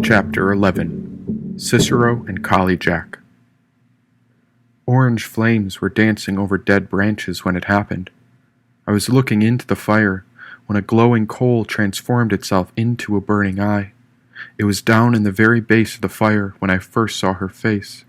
Chapter 11. Cicero and Collie Jack. Orange flames were dancing over dead branches when it happened. I was looking into the fire when a glowing coal transformed itself into a burning eye. It was down in the very base of the fire when I first saw her face.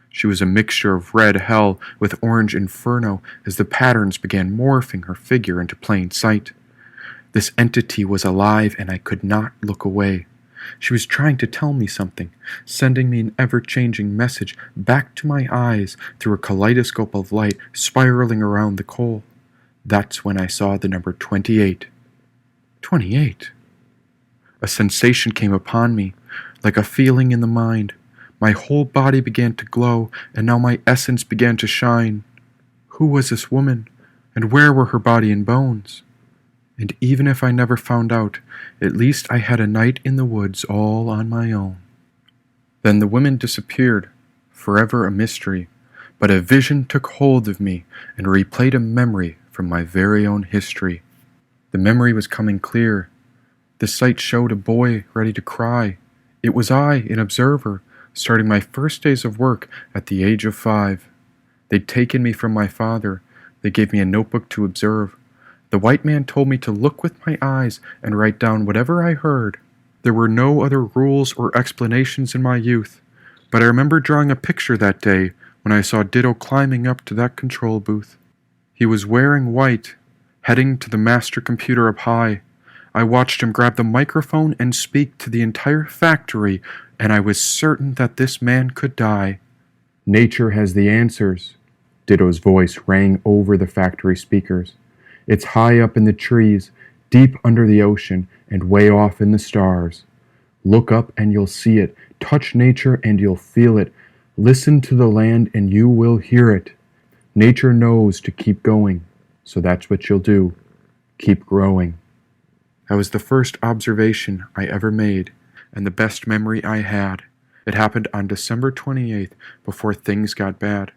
She was a mixture of red hell with orange inferno as the patterns began morphing her figure into plain sight. This entity was alive and I could not look away. She was trying to tell me something, sending me an ever-changing message back to my eyes through a kaleidoscope of light spiraling around the coal. That's when I saw the number 28. 28. A sensation came upon me, like a feeling in the mind. My whole body began to glow, and now my essence began to shine. Who was this woman, and where were her body and bones? And even if I never found out, at least I had a night in the woods all on my own. Then the woman disappeared, forever a mystery, but a vision took hold of me and replayed a memory from my very own history. The memory was coming clear. The sight showed a boy ready to cry. It was I, an observer, starting my first days of work at the age of 5. They'd taken me from my father. They gave me a notebook to observe. The white man told me to look with my eyes and write down whatever I heard. There were no other rules or explanations in my youth, but I remember drawing a picture that day when I saw Ditto climbing up to that control booth. He was wearing white, heading to the master computer up high. I watched him grab the microphone and speak to the entire factory, and I was certain that this man could die. Nature has the answers. Ditto's voice rang over the factory speakers. It's high up in the trees, deep under the ocean, and way off in the stars. Look up and you'll see it. Touch nature and you'll feel it. Listen to the land and you will hear it. Nature knows to keep going, so that's what you'll do. Keep growing. That was the first observation I ever made, and the best memory I had. It happened on December 28th, before things got bad.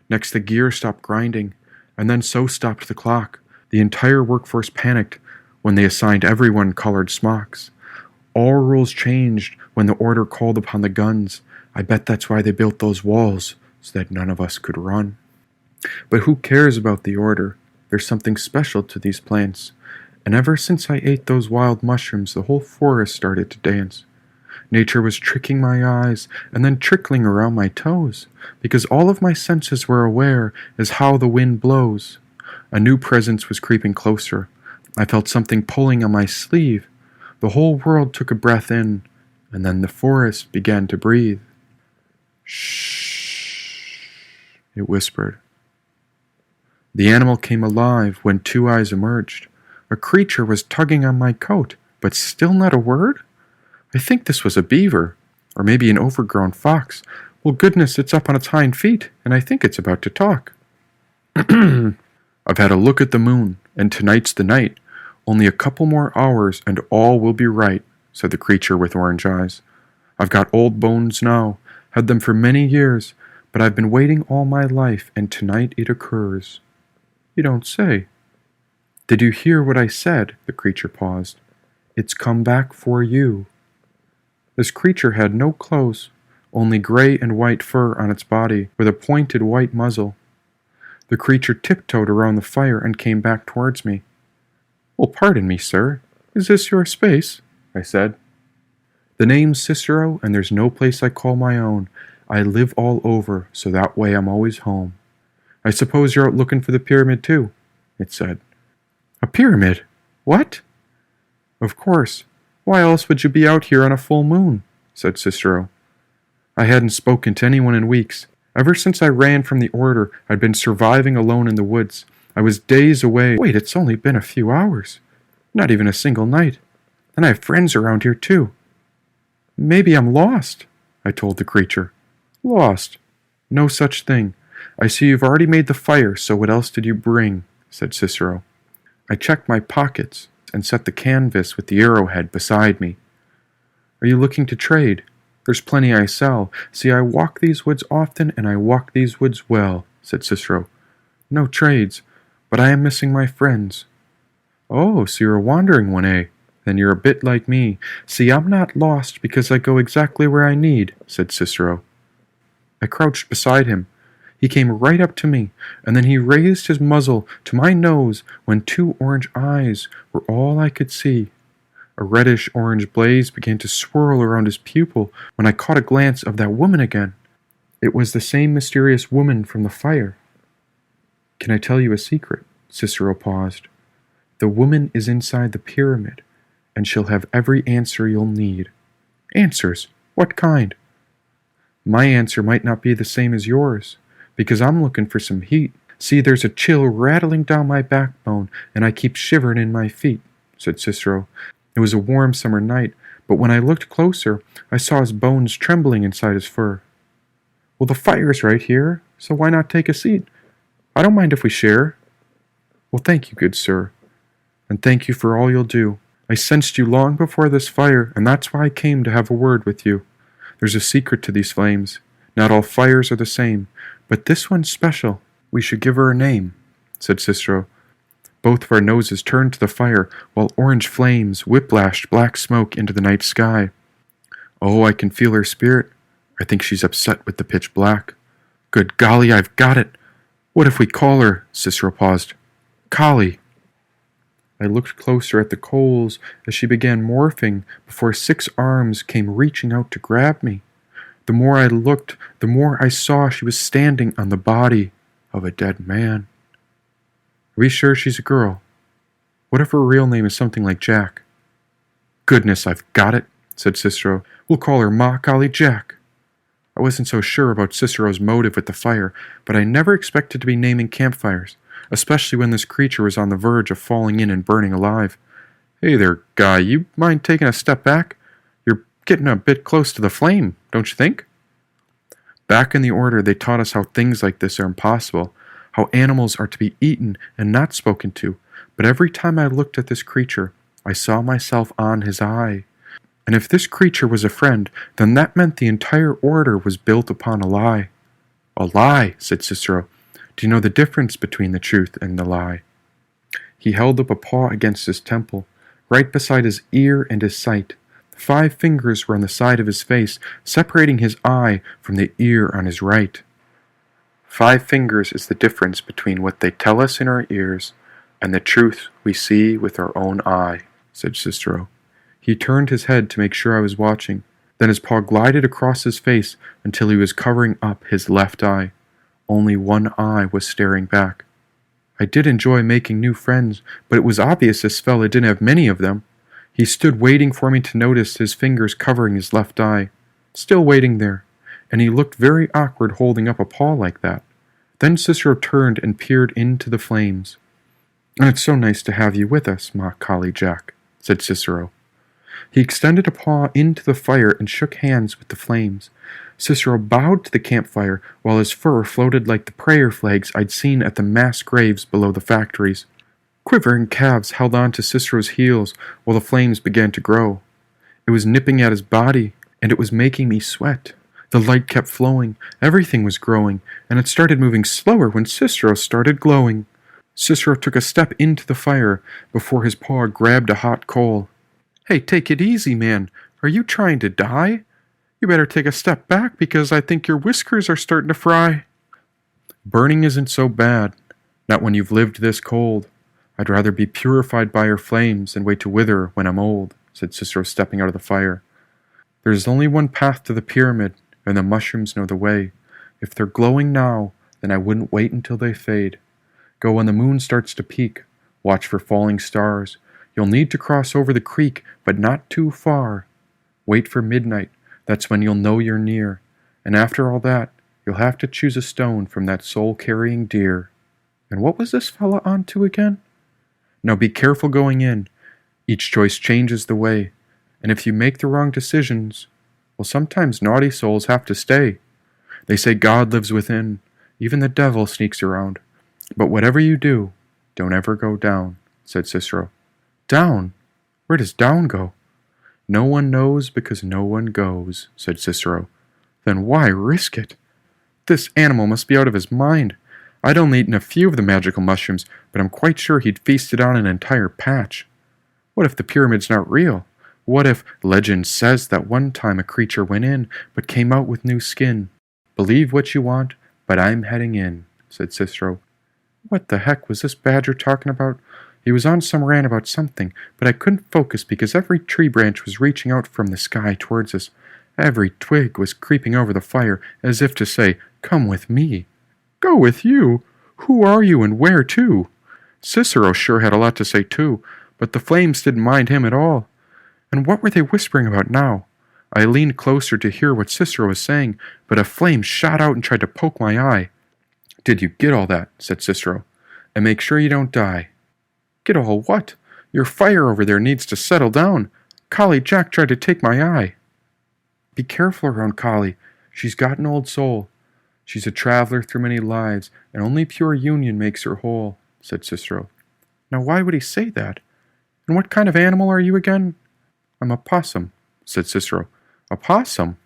Next the gear stopped grinding, and then so stopped the clock. The entire workforce panicked when they assigned everyone colored smocks. All rules changed when the order called upon the guns. I bet that's why they built those walls, so that none of us could run. But who cares about the order? There's something special to these plants. And ever since I ate those wild mushrooms, the whole forest started to dance. Nature was tricking my eyes and then trickling around my toes, because all of my senses were aware as how the wind blows. A new presence was creeping closer. I felt something pulling on my sleeve. The whole world took a breath in, and then the forest began to breathe. Shh, it whispered. The animal came alive when 2 eyes emerged. A creature was tugging on my coat, but still not a word? I think this was a beaver, or maybe an overgrown fox. Well, goodness, it's up on its hind feet, and I think it's about to talk. I've had a look at the moon, and tonight's the night. Only a couple more hours, and all will be right, said the creature with orange eyes. I've got old bones now, had them for many years, but I've been waiting all my life, and tonight it occurs. You don't say. Did you hear what I said? The creature paused. It's come back for you. This creature had no clothes, only gray and white fur on its body, with a pointed white muzzle. The creature tiptoed around the fire and came back towards me. Well, pardon me, sir. Is this your space? I said. The name's Cicero, and there's no place I call my own. I live all over, so that way I'm always home. I suppose you're out looking for the pyramid, too, it said. A pyramid? What? Of course. Why else would you be out here on a full moon? Said Cicero. I hadn't spoken to anyone in weeks. Ever since I ran from the order, I'd been surviving alone in the woods. I was days away. Wait, it's only been a few hours. Not even a single night. And I have friends around here, too. Maybe I'm lost, I told the creature. Lost? No such thing. I see you've already made the fire, so what else did you bring? Said Cicero. I checked my pockets and set the canvas with the arrowhead beside me. Are you looking to trade? There's plenty I sell. See, I walk these woods often, and I walk these woods well, said Cicero. No trades, but I am missing my friends. Oh, so you're a wandering one, eh? Then you're a bit like me. See, I'm not lost because I go exactly where I need, said Cicero. I crouched beside him. He came right up to me, and then he raised his muzzle to my nose when two orange eyes were all I could see. A reddish-orange blaze began to swirl around his pupil when I caught a glance of that woman again. It was the same mysterious woman from the fire. Can I tell you a secret? Cicero paused. The woman is inside the pyramid, and she'll have every answer you'll need. Answers? What kind? My answer might not be the same as yours, because I'm looking for some heat. See, there's a chill rattling down my backbone, and I keep shivering in my feet, said Cicero. It was a warm summer night, but when I looked closer, I saw his bones trembling inside his fur. Well, the fire's right here, so why not take a seat? I don't mind if we share. Well, thank you, good sir, and thank you for all you'll do. I sensed you long before this fire, and that's why I came to have a word with you. There's a secret to these flames. Not all fires are the same, but this one's special. We should give her a name, said Cicero. Both of our noses turned to the fire, while orange flames whiplashed black smoke into the night sky. Oh, I can feel her spirit. I think she's upset with the pitch black. Good golly, I've got it. What if we call her? Cicero paused. Kali. I looked closer at the coals as she began morphing before 6 arms came reaching out to grab me. The more I looked, the more I saw she was standing on the body of a dead man. Are we sure she's a girl? What if her real name is something like Jack? Goodness, I've got it, said Cicero. We'll call her Ma Kali Jack. I wasn't so sure about Cicero's motive with the fire, but I never expected to be naming campfires, especially when this creature was on the verge of falling in and burning alive. Hey there, guy, you mind taking a step back? You're getting a bit close to the flame, don't you think? Back in the Order, they taught us how things like this are impossible, how animals are to be eaten and not spoken to, but every time I looked at this creature, I saw myself on his eye. And if this creature was a friend, then that meant the entire Order was built upon a lie. A lie, said Cicero. Do you know the difference between the truth and the lie? He held up a paw against his temple, right beside his ear and his sight. 5 fingers were on the side of his face, separating his eye from the ear on his right. 5 fingers is the difference between what they tell us in our ears and the truth we see with our own eye, said Cicero. He turned his head to make sure I was watching. Then his paw glided across his face until he was covering up his left eye. Only one eye was staring back. I did enjoy making new friends, but it was obvious this fella didn't have many of them. He stood waiting for me to notice his fingers covering his left eye. Still waiting there, and he looked very awkward holding up a paw like that. Then Cicero turned and peered into the flames. And it's so nice to have you with us, Ma Kali Jack, said Cicero. He extended a paw into the fire and shook hands with the flames. Cicero bowed to the campfire while his fur floated like the prayer flags I'd seen at the mass graves below the factories. Quivering calves held on to Cicero's heels while the flames began to grow. It was nipping at his body, and it was making me sweat. The light kept flowing, everything was growing, and it started moving slower when Cicero started glowing. Cicero took a step into the fire before his paw grabbed a hot coal. Hey, take it easy, man. Are you trying to die? You better take a step back because I think your whiskers are starting to fry. Burning isn't so bad, not when you've lived this cold. I'd rather be purified by your flames than wait to wither when I'm old, said Cicero, stepping out of the fire. There's only one path to the pyramid, and the mushrooms know the way. If they're glowing now, then I wouldn't wait until they fade. Go when the moon starts to peak. Watch for falling stars. You'll need to cross over the creek, but not too far. Wait for midnight. That's when you'll know you're near. And after all that, you'll have to choose a stone from that soul-carrying deer. And what was this fella on to again? Now be careful going in. Each choice changes the way. And if you make the wrong decisions, well, sometimes naughty souls have to stay. They say God lives within. Even the devil sneaks around. But whatever you do, don't ever go down, said Cicero. Down? Where does down go? No one knows because no one goes, said Cicero. Then why risk it? This animal must be out of his mind. I'd only eaten a few of the magical mushrooms, but I'm quite sure he'd feasted on an entire patch. What if the pyramid's not real? What if legend says that one time a creature went in, but came out with new skin? Believe what you want, but I'm heading in, said Cicero. What the heck was this badger talking about? He was on some rant about something, but I couldn't focus because every tree branch was reaching out from the sky towards us. Every twig was creeping over the fire, as if to say, "Come with me." "Go with you? Who are you and where to?" Cicero sure had a lot to say too, but the flames didn't mind him at all. And what were they whispering about now? I leaned closer to hear what Cicero was saying, but a flame shot out and tried to poke my eye. "Did you get all that?" said Cicero. "And make sure you don't die." "Get all what? Your fire over there needs to settle down. Collie Jack tried to take my eye." "Be careful around Collie. She's got an old soul. She's a traveler through many lives, and only pure union makes her whole," said Cicero. Now why would he say that? And what kind of animal are you again? "I'm a possum," said Cicero. "A possum?"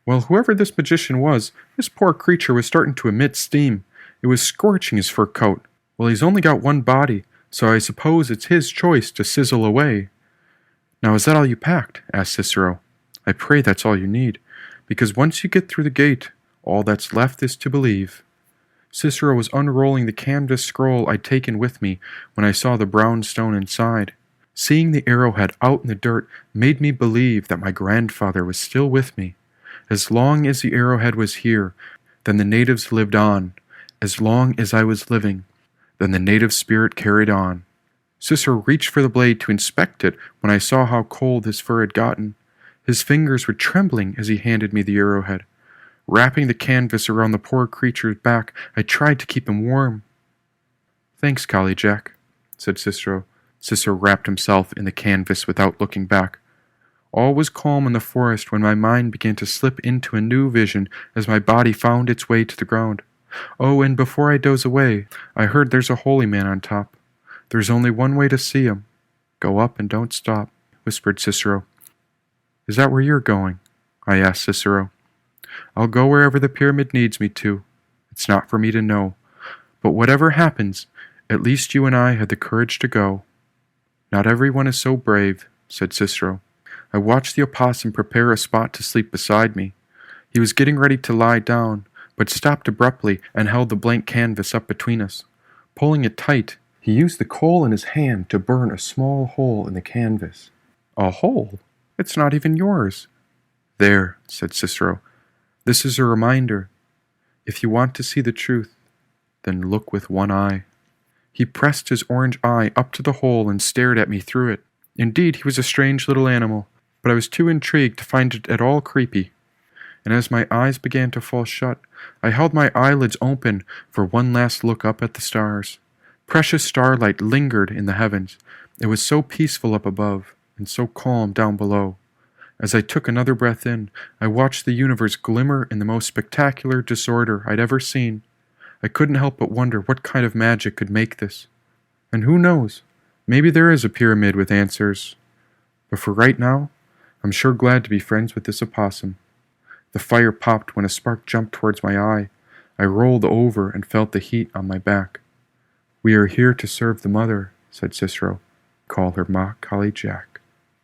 Well, whoever this magician was, this poor creature was starting to emit steam. It was scorching his fur coat. Well, he's only got one body, so I suppose it's his choice to sizzle away. "Now is that all you packed?" asked Cicero. "I pray that's all you need, because once you get through the gate, all that's left is to believe." Cicero was unrolling the canvas scroll I'd taken with me when I saw the brown stone inside. Seeing the arrowhead out in the dirt made me believe that my grandfather was still with me. As long as the arrowhead was here, then the natives lived on. As long as I was living, then the native spirit carried on. Cicero reached for the blade to inspect it when I saw how cold his fur had gotten. His fingers were trembling as he handed me the arrowhead. Wrapping the canvas around the poor creature's back, I tried to keep him warm. "Thanks, Collie Jack," said Cicero. Cicero wrapped himself in the canvas without looking back. All was calm in the forest when my mind began to slip into a new vision as my body found its way to the ground. Oh, and before I doze away, I heard there's a holy man on top. There's only one way to see him. Go up and don't stop, whispered Cicero. "Is that where you're going?" I asked Cicero. "I'll go wherever the pyramid needs me to. It's not for me to know. But whatever happens, at least you and I had the courage to go." "Not everyone is so brave," said Cicero. I watched the opossum prepare a spot to sleep beside me. He was getting ready to lie down, but stopped abruptly and held the blank canvas up between us. Pulling it tight, he used the coal in his hand to burn a small hole in the canvas. "A hole? It's not even yours." "There," said Cicero. "This is a reminder. If you want to see the truth, then look with one eye." He pressed his orange eye up to the hole and stared at me through it. Indeed, he was a strange little animal, but I was too intrigued to find it at all creepy. And as my eyes began to fall shut, I held my eyelids open for one last look up at the stars. Precious starlight lingered in the heavens. It was so peaceful up above, and so calm down below. As I took another breath in, I watched the universe glimmer in the most spectacular disorder I'd ever seen. I couldn't help but wonder what kind of magic could make this. And who knows, maybe there is a pyramid with answers. But for right now, I'm sure glad to be friends with this opossum. The fire popped when a spark jumped towards my eye. I rolled over and felt the heat on my back. "We are here to serve the mother," said Cicero. "Call her Ma Collie Jack."